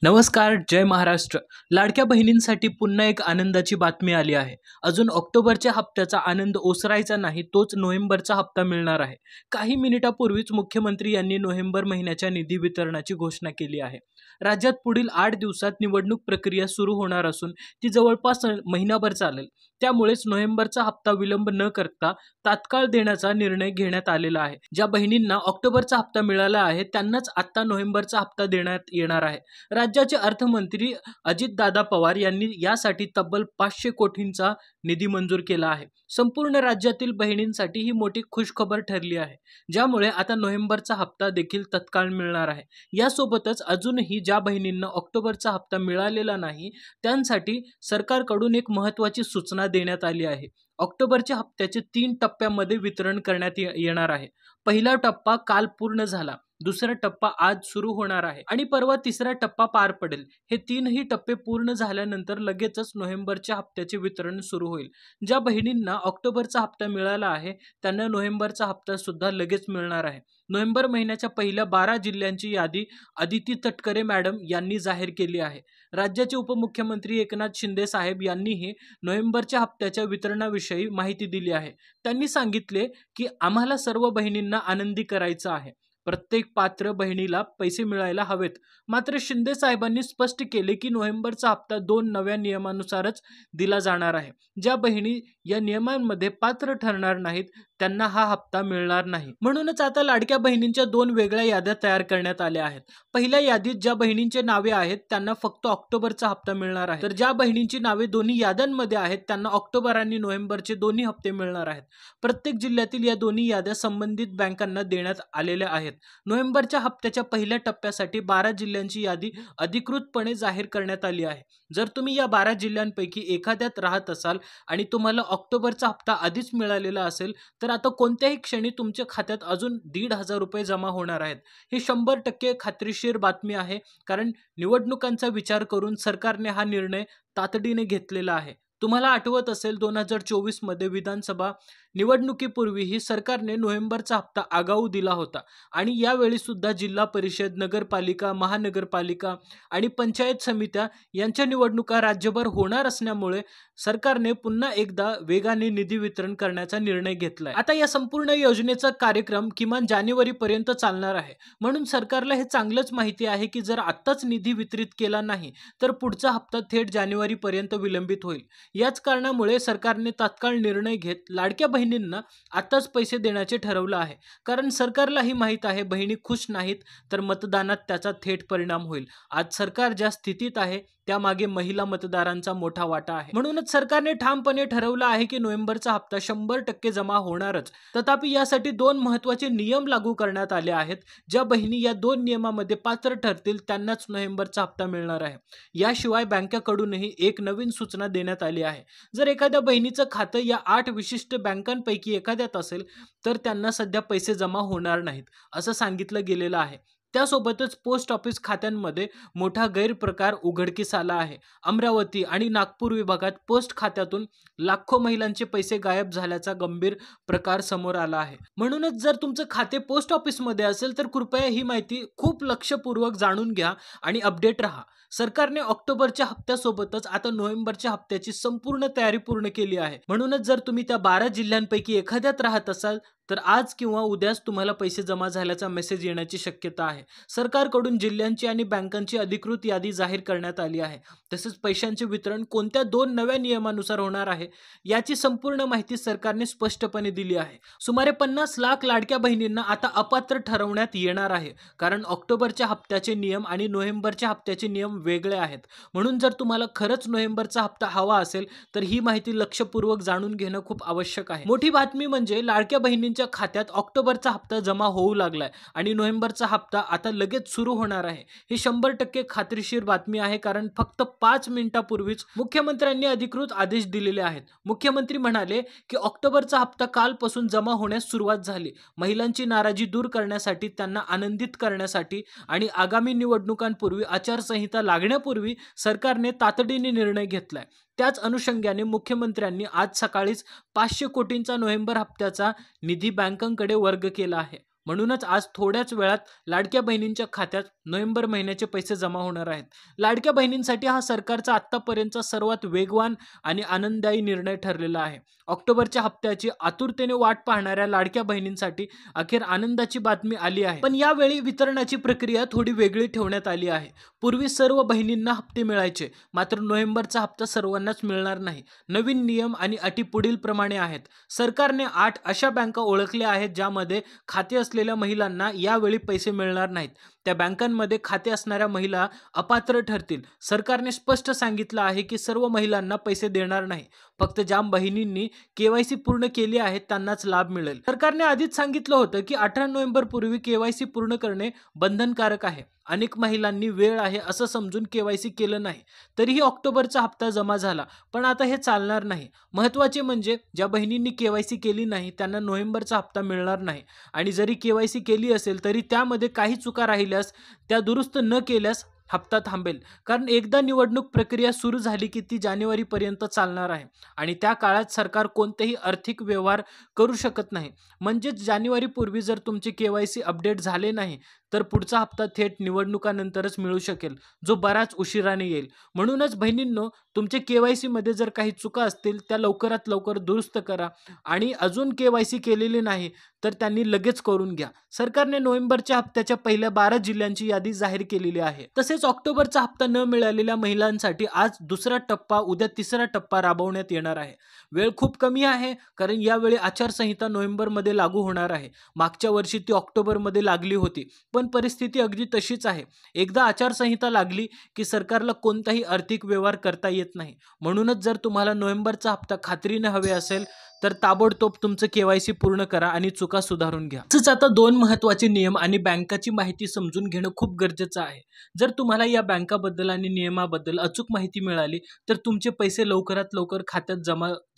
नमस्कार, जय महाराष्ट्र. लाडक्या बहिणींसाठी पुन्हा एक आनंदाची बातमी आली आहे. अजून ऑक्टोबरच्या हप्त्याचा आनंद ओसरायचा नाही, तोच नोव्हेंबरचा हप्ता मिळणार आहे. काही मिनिटापूर्वीच मुख्यमंत्री यांनी नोव्हेंबर महिन्याच्या निधी वितरणाची घोषणा केली आहे. राज्यात पुढील 8 दिवसात निवडणूक प्रक्रिया सुरू होणार असून ती जवळपास महिनाभर चालेल. त्यामुळेच नोव्हेंबरचा हप्ता विलंब न करता तात्काळ देण्याचा निर्णय घेण्यात आलेला आहे. ज्या बहिणींना ऑक्टोबरचा हप्ता मिळाला आहे त्यांनाच आता नोव्हेंबरचा हप्ता देण्यात येणार आहे. राज्याचे अर्थमंत्री अजितदादा पवार यांनी यासाठी तब्बल 500 कोटींचा निधी मंजूर केला आहे. संपूर्ण राज्यातील बहिणींसाठी ही मोठी खुशखबर ठरली आहे, ज्यामुळे आता नोव्हेंबरचा हप्ता देखील तत्काळ मिळणार आहे. यासोबतच अजूनही ज्या बहिणींना ऑक्टोबरचा हप्ता मिळालेला नाही त्यांसाठी सरकारकडून एक महत्त्वाची सूचना देण्यात आली आहे. ऑक्टोबरच्या हप्त्याचे 3 टप्प्यामध्ये वितरण करण्यात येणार आहे. पहिला टप्पा काल पूर्ण झाला, दुसरा टप्पा आज सुरू होणार आहे आणि परवा तिसरा टप्पा पार पडेल. हे 3ही टप्पे पूर्ण झाल्यानंतर लगेचच नोव्हेंबरच्या हप्त्याचे वितरण सुरू होईल. ज्या बहिणींना ऑक्टोबरचा हप्ता मिळाला आहे त्यांना नोव्हेंबरचा हप्ता सुद्धा लगेच मिळणार आहे. नोव्हेंबर महिन्याच्या पहिल्या 12 जिल्ह्यांची यादी अदिती तटकरे मॅडम यांनी जाहीर केली आहे. राज्याचे उपमुख्यमंत्री एकनाथ शिंदे साहेब यांनीही नोव्हेंबरच्या हप्त्याच्या वितरणाविषयी माहिती दिली आहे. त्यांनी सांगितले की आम्हाला सर्व बहिणींना आनंदी करायचं आहे. प्रत्येक पात्र बहिणीला पैसे मिळायला हवेत. मात्र शिंदे साहेबांनी स्पष्ट केले की नोव्हेंबरचा हप्ता 2 नव्या नियमानुसारच दिला जाणार आहे. ज्या बहिणी या नियमांमध्ये पात्र ठरणार नाहीत त्यांना हा हप्ता मिळणार नाही. म्हणूनच आता लाडक्या बहिणींच्या 2 वेगळ्या याद्या तयार करण्यात आल्या आहेत. पहिल्या यादीत ज्या बहिणींचे नावे आहेत त्यांना फक्त ऑक्टोबरचा हप्ता मिळणार आहे, तर ज्या बहिणींची नावे दोन्ही याद्यांमध्ये आहेत त्यांना ऑक्टोबर आणि नोव्हेंबरचे दोन्ही हप्ते मिळणार आहेत. प्रत्येक जिल्ह्यातील या दोन्ही याद्या संबंधित बँकांना देण्यात आलेल्या आहेत. नोव्हेंबरच्या हप्त्याच्या पहिल्या टप्प्यासाठी 12 जिल्ह्यांची यादी अधिकृतपणे जाहीर करण्यात आली आहे. जर तुम्ही या 12 जिल्ह्यांपैकी एखाद्यात राहत असाल आणि तुम्हाला ऑक्टोबरचा हप्ता आधीच मिळालेला असेल तर आता कोणत्याही क्षणी तुमच्या खात्यात अजून 1,500 रुपये जमा होणार आहेत. ही 100% खात्रीशीर बातमी आहे, कारण निवडणुकांचा विचार करून सरकारने हा निर्णय तातडीने घेतलेला आहे. तुम्हाला आठवत असेल 2024 मध्ये विधानसभा निवडणुकीपूर्वीही सरकारने नोव्हेंबरचा हप्ता आगाऊ दिला होता आणि यावेळी सुद्धा जिल्हा परिषद, नगरपालिका, महानगरपालिका आणि पंचायत समित्या यांच्या निवडणुका राज्यभर होणार असल्यामुळे सरकारने पुन्हा एकदा वेगाने निधी वितरण करण्याचा निर्णय घेतलाय. आता या संपूर्ण योजनेचा कार्यक्रम किमान जानेवारीपर्यंत चालणार आहे. म्हणून सरकारला हे चांगलंच माहिती आहे की जर आत्ताच निधी वितरित केला नाही तर पुढचा हप्ता थेट जानेवारीपर्यंत विलंबित होईल. याच कारणामुळे सरकारने तात्काळ निर्णय घेत लाडक्या बहिणींना आताच पैसे देण्याचे ठरवलं आहे. कारण सरकारलाही माहीत आहे बहिणी खुश नाहीत तर मतदानात त्याचा थेट परिणाम होईल. आज सरकार ज्या स्थितीत आहे त्यामागे महिला मतदारांचा मोठा वाटा आहे. म्हणूनच सरकारने ठामपणे ठरवलं आहे की नोव्हेंबरचा हप्ता 100% जमा होणारच. तथापि यासाठी 2 महत्त्वाचे नियम लागू करण्यात आले आहेत. ज्या बहिणी या 2 नियमामध्ये पात्र ठरतील त्यांनाच नोव्हेंबरचा हप्ता मिळणार आहे. याशिवाय बँकेकडूनही एक नवीन सूचना देण्यात आली आहे. जर एखाद्या बहिणीचं खातं या 8 विशिष्ट बँकांपैकी एखाद्यात असेल तर त्यांना सध्या पैसे जमा होणार नाहीत असं सांगितलं गेलेलं आहे. त्यासोबतच पोस्ट ऑफिस खात्यांमध्ये मोठा गैरप्रकार उघडकीस आला आहे. अमरावती आणि नागपूर विभागात पोस्ट खात्यातून लाखो महिलांचे पैसे गायब झाल्याचा गंभीर प्रकार समोर आला आहे. म्हणूनच जर तुमचं खाते पोस्ट ऑफिसमध्ये असेल तर कृपया ही माहिती खूप लक्षपूर्वक जाणून घ्या आणि अपडेट राहा. सरकारने ऑक्टोबरच्या हप्त्यासोबतच आता नोव्हेंबरच्या हप्त्याची संपूर्ण तयारी पूर्ण केली आहे. म्हणूनच जर तुम्ही त्या 12 जिल्ह्यांपैकी एखाद्यात राहत असाल तर आज किंवा उद्याच तुम्हाला पैसे जमा झाल्याचा मेसेज येण्याची शक्यता आहे. सरकारकडून जिल्ह्यांची आणि बँकांची अधिकृत यादी जाहीर करण्यात आली आहे. तसेच पैशांचे वितरण कोणत्या 2 नव्या नियमानुसार होणार आहे याची संपूर्ण माहिती सरकारने स्पष्टपणे दिली आहे. सुमारे 50 लाख लाडक्या बहिणींना आता अपात्र ठरवण्यात येणार आहे, कारण ऑक्टोबरच्या हप्त्याचे नियम आणि नोव्हेंबरच्या हप्त्याचे नियम वेगळे आहेत. म्हणून जर तुम्हाला खरंच नोव्हेंबरचा हप्ता हवा असेल तर ही माहिती लक्षपूर्वक जाणून घेणं खूप आवश्यक आहे. मोठी बातमी म्हणजे लाडक्या बहिणींच्या खात्यात ऑक्टोबरचा हप्ता जमा होऊ लागलाय आणि नोव्हेंबरचा हप्ता आता लगेच सुरू होणार आहे. ही 100% खात्रीशीर बातमी आहे, कारण फक्त 5 मिनिटापूर्वीच मुख्यमंत्र्यांनी अधिकृत आदेश दिलेले आहेत. मुख्यमंत्री म्हणाले की ऑक्टोबरचा हप्ता कालपासून जमा होण्यास सुरुवात झाली. महिलांची नाराजी दूर करण्यासाठी, त्यांना आनंदित करण्यासाठी आणि आगामी निवडणुकांपूर्वी आचारसंहिता लागण्यापूर्वी सरकारने तातडीने निर्णय घेतलाय. त्याच अनुषंगाने मुख्यमंत्र्यांनी आज सकाळीच 500 कोटींचा नोव्हेंबर हप्त्याचा निधी बँकांकडे वर्ग केला आहे. म्हणूनच आज थोड्याच वेळात लाडक्या बहिणींच्या खात्यात नोव्हेंबर महिन्याचे पैसे जमा होणार आहेत. लाडक्या बहिणींसाठी हा सरकारचा आतापर्यंतचा सर्वात वेगवान आणि आनंददायी निर्णय ठरलेला आहे. ऑक्टोबरच्या हप्त्याची आतुरतेने वाट पाहणाऱ्या लाडक्या बहिणींसाठी अखेर आनंदाची बातमी आली आहे. पण यावेळी वितरणाची प्रक्रिया थोडी वेगळी ठेवण्यात आली आहे. पूर्वी सर्व बहिणींना हप्ते मिळायचे, मात्र नोव्हेंबरचा हप्ता सर्वांनाच मिळणार नाही. नवीन नियम आणि अटी पुढील प्रमाणे आहेत. सरकारने 8 अशा बँका ओळखल्या आहेत ज्यामध्ये खाते असलेल्या महिलांना यावेळी पैसे मिळणार नाहीत. त्या बँकांमध्ये खाते असणाऱ्या महिला अपात्र ठरतील. सरकारने स्पष्ट सांगितलं आहे की सर्व महिलांना पैसे देणार नाही. फक्त ज्या बहिणींनी KYC पूर्ण केली आहे त्यांनाच लाभ मिळेल. सरकारने आधीच सांगितलं होतं की 18 नोव्हेंबर पूर्वी KYC पूर्ण करणे बंधनकारक आहे. अनेक महिलांनी वेळ आहे असं समजून KYC केलं नाही, तरीही ऑक्टोबरचा हप्ता जमा झाला. पण आता हे चालणार नाही. महत्त्वाचे म्हणजे ज्या बहिणींनी KYC केली नाही त्यांना नोव्हेंबरचा हप्ता मिळणार नाही. आणि जरी KYC केली असेल तरी त्यामध्ये काही चुका राहिल्यास त्या दुरुस्त न केल्यास हप्ता थांबेल. कारण एकदा निवडणूक प्रक्रिया सुरू झाली की ती जानेवारीपर्यंत चालणार आहे आणि त्या काळात सरकार कोणतेही आर्थिक व्यवहार करू शकत नाही. म्हणजेच जानेवारीपूर्वी जर तुमचे KYC अपडेट झाले नाही तर पुढचा हप्ता थेट निवडणुकानंतरच मिळू शकेल, जो बराच उशिराने येईल. म्हणूनच बहिणींनो, तुमचे KYC मध्ये जर काही चुका असतील त्या लवकरात लवकर दुरुस्त करा आणि अजून KYC केलेले नाही तर त्यांनी लगेच करून घ्या. सरकारने नोव्हेंबरच्या हप्त्याच्या पहिल्या 12 जिल्ह्यांची यादी जाहीर केलेली आहे. तसेच ऑक्टोबरचा हप्ता न मिळालेल्या महिलांसाठी आज दुसरा टप्पा, उद्या तिसरा टप्पा राबवण्यात येणार आहे. वेळ खूप कमी आहे कारण यावेळी आचारसंहिता नोव्हेंबरमध्ये लागू होणार आहे. मागच्या वर्षी ती ऑक्टोबरमध्ये लागली होती, पण परिस्थिती अगदी तशीच आहे. एकदा आचारसंहिता लागली की सरकारला कोणताही आर्थिक व्यवहार करता येत नाही. म्हणूनच जर तुम्हाला नोव्हेंबरचा हप्ता खात्रीने हवे असेल तर ताबडतोब तुमचं KYC पूर्ण करा आणि चुका सुधारून घ्या. तसंच आता 2 महत्त्वाचे नियम आणि बँकाची माहिती समजून घेणं खूप गरजेचं आहे. जर तुम्हाला या बँकाबद्दल आणि नियमाबद्दल अचूक माहिती मिळाली तर तुमचे पैसे लवकरात लवकर खात्यात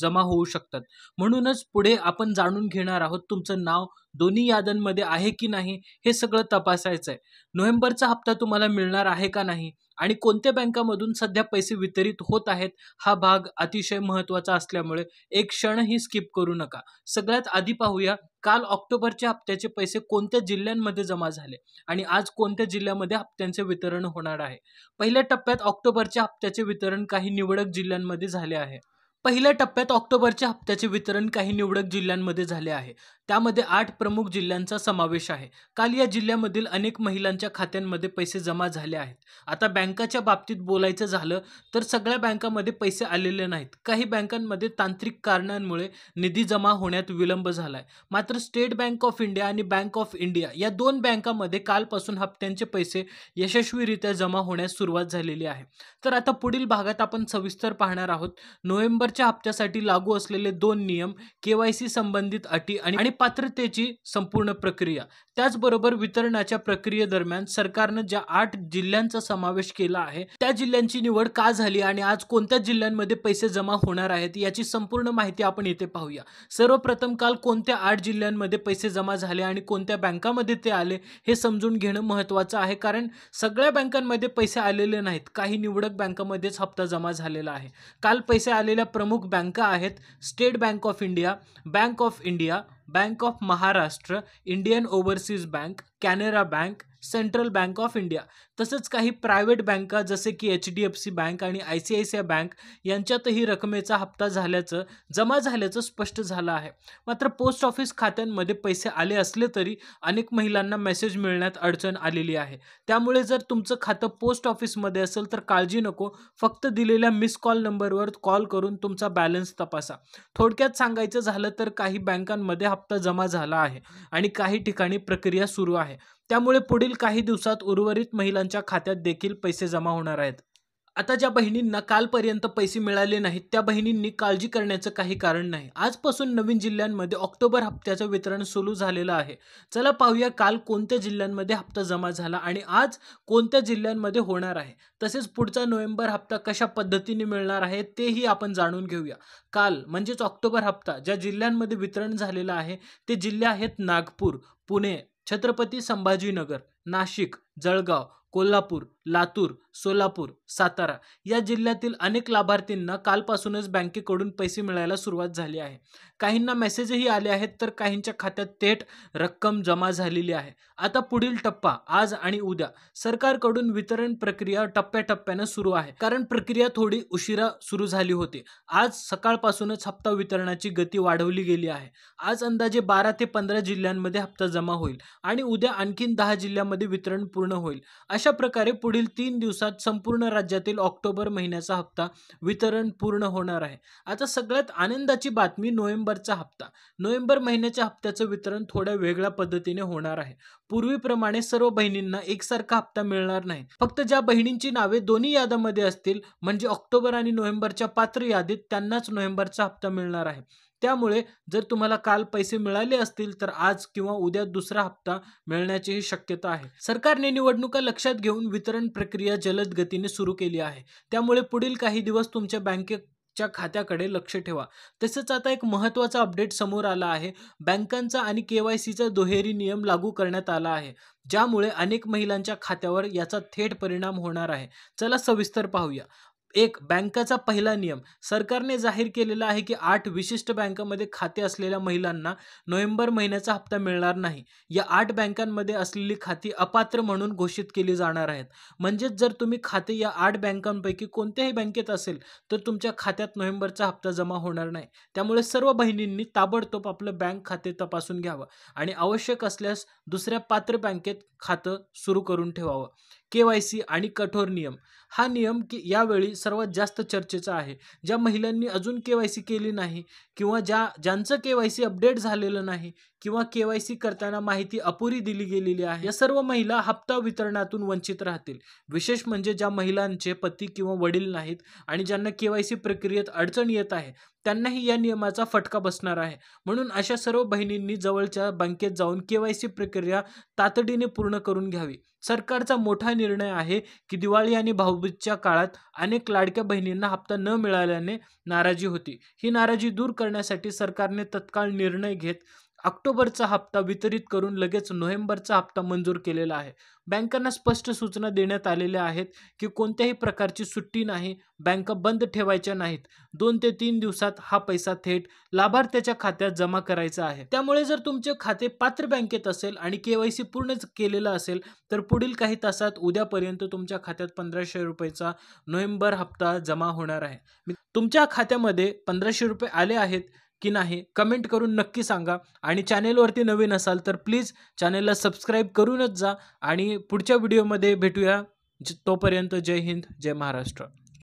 जमा होऊ शकतात. म्हणूनच पुढे आपण जाणून घेणार आहोत तुमचं नाव दोन्ही याद्यांमध्ये आहे की नाही हे सगळं तपासायचं आहे. नोव्हेंबरचा हप्ता तुम्हाला मिळणार आहे का नाही आणि कोणत्या बँकामधून सध्या पैसे वितरित होत आहेत, हा भाग अतिशय महत्त्वाचा असल्यामुळे एक क्षणही स्किप करू नका. सगळ्यात आधी पाहूया काल ऑक्टोबरच्या हप्त्याचे पैसे कोणत्या जिल्ह्यांमध्ये जमा झाले आणि आज कोणत्या जिल्ह्यामध्ये हप्त्यांचे वितरण होणार आहे. पहिल्या टप्प्यात ऑक्टोबरच्या हप्त्याचे वितरण काही निवडक जिल्ह्यांमध्ये झाले आहे. पहिल्या टप्प्यात ऑक्टोबरच्या हप्त्याचे वितरण काही निवडक जिल्ह्यांमध्ये झाले आहे. त्यामध्ये 8 प्रमुख जिल्ह्यांचा समावेश आहे. काल या जिल्ह्यामधील अनेक महिलांच्या खात्यांमध्ये पैसे जमा झाले आहेत. आता बँकाच्या बाबतीत बोलायचं झालं तर सगळ्या बँकांमध्ये पैसे आलेले नाहीत. काही बँकांमध्ये तांत्रिक कारणांमुळे निधी जमा होण्यात विलंब झालाय. मात्र स्टेट बँक ऑफ इंडिया आणि बँक ऑफ इंडिया या 2 बँकांमध्ये कालपासून हप्त्यांचे पैसे यशस्वीरित्या जमा होण्यास सुरुवात झालेली आहे. तर आता पुढील भागात आपण सविस्तर पाहणार आहोत नोव्हेंबरच्या हप्त्यासाठी लागू असलेले 2 नियम, KYC संबंधित अटी आणि पात्रतेची संपूर्ण प्रक्रिया. त्याचबरोबर वितरणाच्या प्रक्रियेदरम्यान सरकारनं ज्या 8 जिल्ह्यांचा समावेश केला आहे त्या जिल्ह्यांची निवड का झाली आणि आज कोणत्या जिल्ह्यांमध्ये पैसे जमा होणार आहेत याची संपूर्ण माहिती आपण इथे पाहूया. सर्वप्रथम काल कोणत्या 8 जिल्ह्यांमध्ये पैसे जमा झाले आणि कोणत्या बँकामध्ये ते आले हे समजून घेणं महत्त्वाचं आहे, कारण सगळ्या बँकांमध्ये पैसे आलेले नाहीत. काही निवडक बँकांमध्येच हप्ता जमा झालेला आहे. काल पैसे आलेल्या प्रमुख बँका आहेत state bank of India, bank of India, bank of Maharashtra, Indian overseas bank, Canara bank, central bank of India. तसंच काही प्रायव्हेट बँका जसे की HDFC बँक आणि ICICI बँक यांच्यातही रकमेचा हप्ता जमा झाल्याचं स्पष्ट झालं आहे. मात्र पोस्ट ऑफिस खात्यांमध्ये पैसे आले असले तरी अनेक महिलांना मेसेज मिळण्यात अडचण आलेली आहे. त्यामुळे जर तुमचं खातं पोस्ट ऑफिसमध्ये असेल तर काळजी नको, फक्त दिलेल्या मिस कॉल नंबरवर कॉल करून तुमचा बॅलन्स तपासा. थोडक्यात सांगायचं झालं तर काही बँकांमध्ये हप्ता जमा झाला आहे आणि काही ठिकाणी प्रक्रिया सुरू आहे. त्यामुळे पुढील काही दिवसात उर्वरित महिलांच्या खात्यात देखील पैसे जमा होणार आहेत. आता ज्या बहिणींना कालपर्यंत पैसे मिळाले नाहीत त्या बहिणींनी काळजी करण्याचं काही कारण नाही. आजपासून नवीन जिल्ह्यांमध्ये ऑक्टोबर हप्त्याचं वितरण सुरू झालेलं आहे. चला पाहूया काल कोणत्या जिल्ह्यांमध्ये हप्ता जमा झाला आणि आज कोणत्या जिल्ह्यांमध्ये होणार आहे. तसेच पुढचा नोव्हेंबर हप्ता कशा पद्धतीने मिळणार आहे तेही आपण जाणून घेऊया. काल म्हणजेच ऑक्टोबर हप्ता ज्या जिल्ह्यांमध्ये वितरण झालेलं आहे ते जिल्हे आहेत नागपूर, पुणे, छत्रपती संभाजीनगर, नाशिक, जळगाव, कोल्हापूर, लातूर, सोलापूर, सातारा या जिल्ह्यातील अनेक लाभार्थींना कालपासूनच बँकेकडून पैसे मिळायला सुरुवात झाली आहे. काहींना मेसेजही आले आहेत, तर काहींच्या खात्यात थेट रक्कम जमा झालेली आहे. आता पुढील टप्पा आज आणि उद्या सरकारकडून वितरण प्रक्रिया टप्प्याटप्प्याने सुरू आहे, कारण प्रक्रिया थोडी उशिरा सुरू झाली होती. आज सकाळपासूनच हप्ता वितरणाची गती वाढवली गेली आहे. आज अंदाजे 12 ते 15 जिल्ह्यांमध्ये हप्ता जमा होईल आणि उद्या आणखीन 10 जिल्ह्यांमध्ये वितरण पूर्ण होईल. अशा प्रकारे पुढील 3 दिवसात संपूर्ण राज्यातील ऑक्टोबर महिन्याचा हप्ता वितरण पूर्ण होणार आहे. आता सगळ्यात आनंदाची बातमी नोव्हेंबरचा हप्ता. नोव्हेंबर महिन्याच्या हप्त्याचं वितरण थोड्या वेगळ्या पद्धतीने होणार आहे. पूर्वीप्रमाणे सर्व बहिणींना एकसारखा हप्ता मिळणार नाही. फक्त ज्या बहिणींची नावे दोन्ही याद्यांमध्ये असतील, म्हणजे ऑक्टोबर आणि नोव्हेंबरच्या पात्र यादीत, त्यांनाच नोव्हेंबरचा हप्ता मिळणार आहे. त्यामुळे जर तुम्हाला काल पैसे मिळाले असतील, तर आज किंवा उद्या दुसरा हप्ता मिळण्याचीही शक्यता आहे. सरकारने निवडणुका लक्षात घेऊन वितरण प्रक्रिया जलद गतीने सुरू केली आहे. त्यामुळे पुढील काही दिवस तुमच्या बँकेच्या खात्याकडे लक्ष ठेवा. तसेच आता एक महत्त्वाचा अपडेट समोर आला आहे. बँकांचा आणि KYCचा दुहेरी नियम लागू करण्यात आला आहे, ज्यामुळे अनेक महिलांच्या खात्यावर याचा थेट परिणाम होणार आहे. चला सविस्तर पाहूया. बँकाचा पहिला नियम. सरकारने जाहीर केलेला आहे की 8 विशिष्ट बँकांमध्ये खाते असलेल्या महिलांना नोव्हेंबर महिन्याचा हप्ता मिळणार नाही. या 8 बँकांमध्ये असलेली खाती अपात्र म्हणून घोषित केली जाणार आहेत. म्हणजेच जर तुम्ही खाते या 8 बँकांपैकी कोणत्याही बँकेत असेल, तर तुमच्या खात्यात नोव्हेंबरचा हप्ता जमा होणार नाही. त्यामुळे सर्व बहिणींनी ताबडतोब आपलं बँक खाते तपासून घ्यावं आणि आवश्यक असल्यास दुसऱ्या पात्र बँकेत खातं सुरू करून ठेवावं. KYC आणि कठोर नियम. हा नियम यावेळी सर्वात जास्त चर्चेचा आहे. ज्या महिलांनी अजून KYC केली नाही किंवा ज्यांचं KYC अपडेट झालेलं नाही किंवा KYC करताना माहिती अपुरी दिली गेलेली आहे, या सर्व महिला हप्ता वितरणातून वंचित राहतील. विशेष म्हणजे ज्या महिलांचे पती किंवा वडील नाहीत आणि ज्यांना KYC प्रक्रियेत अडचण येत आहे, त्यांनाही या नियमाचा फटका बसणार आहे. म्हणून अशा सर्व बहिणींनी जवळच्या बँकेत जाऊन KYC प्रक्रिया तातडीने पूर्ण करून घ्यावी. सरकारचा मोठा निर्णय आहे की दिवाळी आणि भाऊबीजेच्या काळात अनेक लाडक्या बहिणींना हप्ता न मिळाल्याने नाराजी होती. ही नाराजी दूर करण्यासाठी सरकारने तत्काळ निर्णय घेत ऑक्टोबरचा हप्ता वितरित करून लगेच नोव्हेंबरचा हप्ता मंजूर केलेला आहे. बँकांना स्पष्ट सूचना देण्यात आलेल्या आहेत की कोणत्याही प्रकारची सुट्टी नाही, बँका बंद ठेवायच्या नाहीत. 2 ते 3 दिवसात हा पैसा थेट लाभार्थ्याच्या खात्यात जमा करायचा आहे. त्यामुळे जर तुमचे खाते पात्र बँकेत असेल आणि KYC पूर्ण केलेलं असेल, तर पुढील काही तासात उद्यापर्यंत तुमच्या खात्यात 1500 रुपयाचा नोव्हेंबर हप्ता जमा होणार आहे. तुमच्या खात्यामध्ये 1500 रुपये आले आहेत की नाही कमेंट करून नक्की सांगा. आणि चॅनेलवरती नवीन असाल तर प्लीज चॅनेलला सबस्क्राईब करूनच जा. आणि पुढच्या व्हिडिओमध्ये भेटूया. तोपर्यंत जय हिंद, जय महाराष्ट्र.